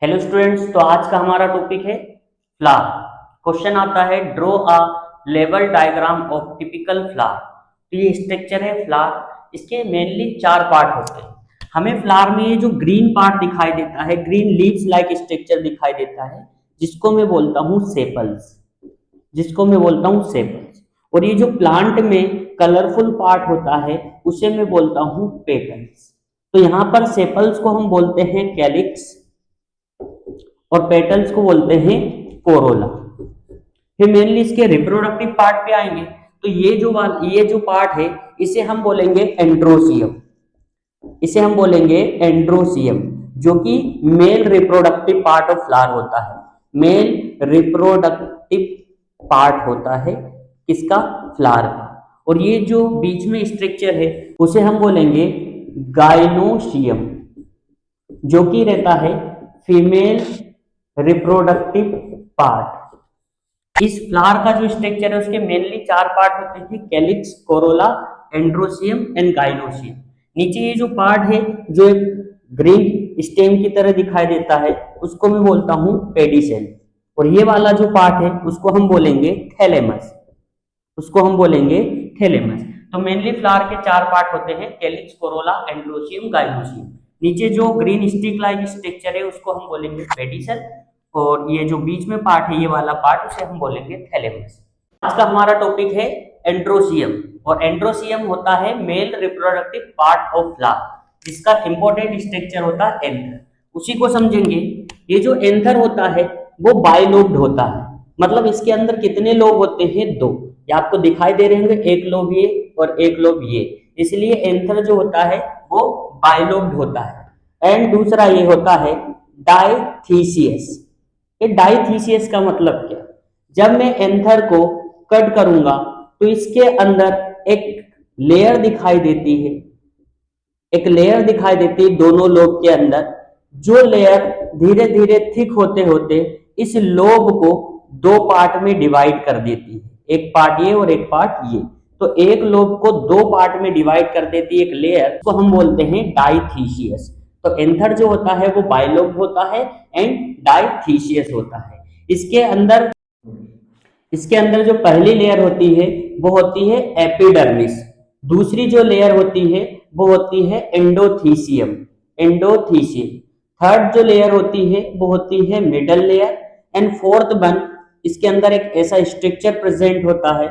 Hello students, तो आज का हमारा टॉपिक है फ्लावर। क्वेश्चन आता है draw a level diagram of typical flower. तो ये स्ट्रक्चर है फ्लावर। इसके मेनली चार पार्ट होते हैं। हमें फ्लावर में ये जो ग्रीन पार्ट दिखाई देता है, ग्रीन लीव्स लाइक स्ट्रक्चर दिखाई देता है, जिसको मैं बोलता हूँ सेपल्स। और ये जो प्लांट में कलरफुल पार्ट होता है उसे मैं बोलता हूँ पेटल्स। तो यहाँ पर सेपल्स को हम बोलते हैं कैलिक्स और पेटल्स को बोलते हैं कोरोला। फिर मेनली इसके रिप्रोडक्टिव पार्ट पे आएंगे। तो ये जो पार्ट है इसे हम बोलेंगे एंड्रोसियम, जो कि male reproductive part of flower होता है। मेल रिप्रोडक्टिव पार्ट होता है किसका? फ्लावर का। और ये जो बीच में स्ट्रक्चर है उसे हम बोलेंगे गाइनोसियम, जो कि रहता है फीमेल रिप्रोडक्टिव पार्ट। इस फ्लावर का जो स्ट्रक्चर है उसके मेनली चार पार्ट होते हैं, calyx, Corolla, androecium and gynoecium. नीचे ये जो पार्ट है जो एक ग्रीन स्टेम की तरह दिखाई देता है उसको मैं बोलता हूँ पेडिसेल। और ये वाला जो पार्ट है उसको हम बोलेंगे थैलेमस। तो मेनली फ्लावर के चार पार्ट होते हैं, कैलिक्स, कोरोला, एंड्रोसियम, गाइनोसियम। नीचे जो ग्रीन स्टिक लाइक स्ट्रक्चर है उसको हम बोलेंगे पेडिसल, और ये जो बीच में पार्ट है ये वाला पार्ट उसे हम बोलेंगे थैलेमस। आज का हमारा टॉपिक है एंड्रोसियम। और एंड्रोसियम होता है male reproductive part of flower, जिसका इंपॉर्टेंट स्ट्रक्चर होता है एंथर। उसी को समझेंगे। ये जो एंथर होता है वो बाइलोब्ड होता है, मतलब इसके अंदर कितने लोब होते हैं? दो। ये आपको दिखाई दे रहे होंगे, एक लोब ये और एक लोब ये, इसलिए एंथर जो होता है वो बाइलोब्ड होता है। एंड दूसरा ये होता है डाइथीसियस। ये डाइथीसियस का मतलब क्या? जब मैं एंथर को कट करूंगा तो इसके अंदर एक लेयर दिखाई देती है, दोनों लोब के अंदर। जो लेयर धीरे धीरे थिक होते होते इस लोब को दो पार्ट में डिवाइड कर देती है, एक पार्ट ये और एक पार्ट ये। तो एक लोब को दो पार्ट में डिवाइड कर देती है एक लेयर, को हम बोलते हैं डाइथीसियस। तो एंथर जो होता है वो बाइलोब्ड होता है एंड डाइथीसियस होता है। इसके अंदर जो पहली लेयर होती है वो होती है एपिडर्मिस। दूसरी जो लेयर होती है वो होती है एंडोथीसियम। थर्ड जो लेयर होती है वो होती है middle layer. And fourth one, इसके अंदर एक ऐसा स्ट्रक्चर प्रेजेंट होता है,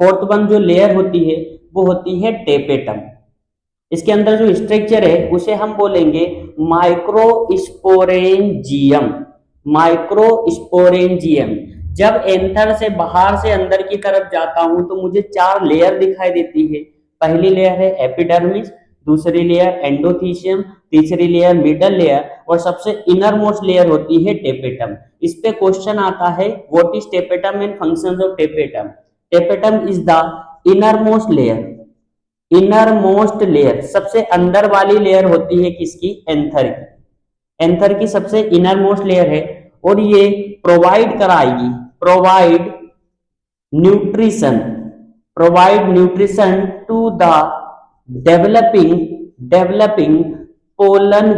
फोर्थ वन जो लेयर होती है वो होती है टेपेटम। इसके अंदर जो स्ट्रक्चर है उसे हम बोलेंगे माइक्रोस्पोरेंजियम। जब एंथर से बाहर से अंदर की तरफ जाता हूं तो मुझे चार लेयर दिखाई देती है। पहली लेयर है एपिडर्मिस, दूसरी लेयर एंडोथीसियम, तीसरी लेयर मिडल लेयर और सबसे इनर मोस्ट लेयर होती है टेपेटम। इस पे क्वेश्चन आता है what is tapetum and functions of tapetum. Tapetum is the inner most layer, सबसे अंदर वाली लेयर होती है किसकी? एंथर की सबसे इनर मोस्ट लेयर है। और ये provide nutrition to the developing pollen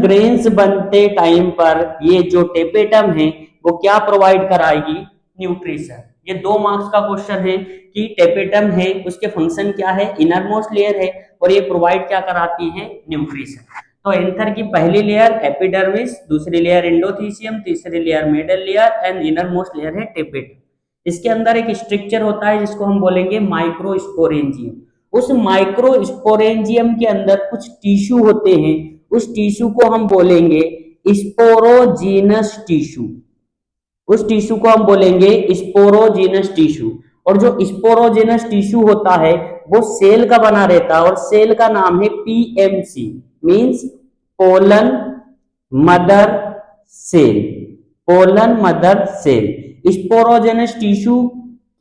grains बनते टाइम पर ये जो टेपेटम है वो क्या प्रोवाइड कराएगी? न्यूट्रिशन। ये 2 मार्क्स का क्वेश्चन है कि टेपेटम है उसके फंक्शन क्या है, इनर मोस्ट लेयर है, और ये प्रोवाइड क्या कराती है? न्यूट्रिशन। तो एंथर की पहली लेयर एपिडर्मिस, दूसरी लेयर एंडोथीसियम, तीसरी layer middle layer and inner most layer है टेपेटम। इसके अंदर एक स्ट्रक्चर होता है जिसको हम बोलेंगे माइक्रोस्पोरेंजियम। उस माइक्रोस्पोरेंजियम के अंदर कुछ टिश्यू होते हैं, उस टिश्यू को हम बोलेंगे स्पोरोजीनस टिश्यू। और जो स्पोरोजीनस टिश्यू होता है वो सेल का बना रहता है और सेल का नाम है PMC, means pollen mother cell. Sporogenous tissue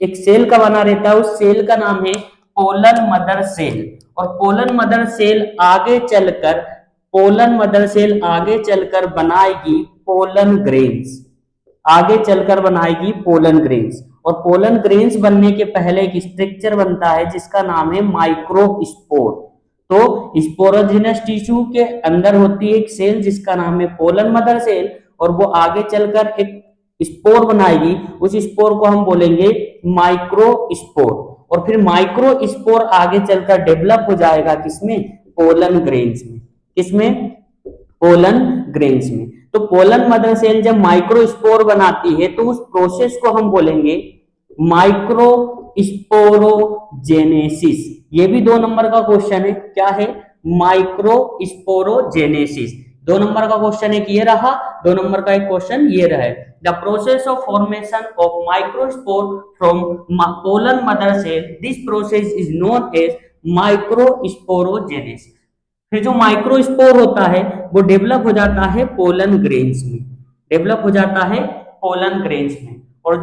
एक सेल का बना रहता है, उस सेल का नाम है पोलन मदर सेल। और पोलन मदर सेल आगे चलकर बनाएगी पोलन ग्रेन्स। और पोलन ग्रेन्स बनने के पहले एक स्ट्रक्चर बनता है जिसका नाम है माइक्रोस्पोर। तो स्पोरोजिनस टिश्यू के अंदर होती है एक सेल जिसका नाम है पोलन मदर सेल, और वो आगे चलकर एक स्पोर बनाएगी, उस स्पोर को हम बोलेंगे माइक्रो स्पोर, और फिर माइक्रो स्पोर आगे चलकर डेवलप हो जाएगा किसमें, पोलन ग्रेन्स में। किसमें, पोलन ग्रेन्स में। तो पोलन मदर सेल जब माइक्रो स्पोर बनाती है तो उस प्रोसेस को हम बोलेंगे माइक्रो स्पोरोजेनेसिस। ये भी 2 नंबर का क्वेश्चन है, क्या है, माइक्रो स्पोरोजेनेसिस। 2 नंबर का क्वेश्चन एक ये रहा, 2 नंबर का एक क्वेश्चन ये रहा। The process of formation of microspore from pollen mother cell, this process is known as microsporogenesis. फिर जो माइक्रोस्पोर होता है वो डेवलप हो जाता है पोलन ग्रेन्स में, डेवलप हो जाता है पोलन ग्रेन्स में। और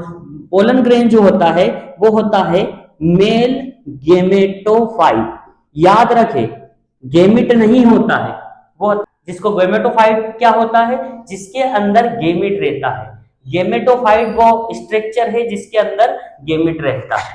पोलन ग्रेन जो होता है वो होता है मेल गेमेटोफाइट। याद रखे, गेमिट नहीं होता है वो, जिसको गेमेटोफाइट क्या होता है, जिसके अंदर गेमिट रहता है। गेमेटोफाइट वो स्ट्रक्चर है जिसके अंदर गेमिट रहता है।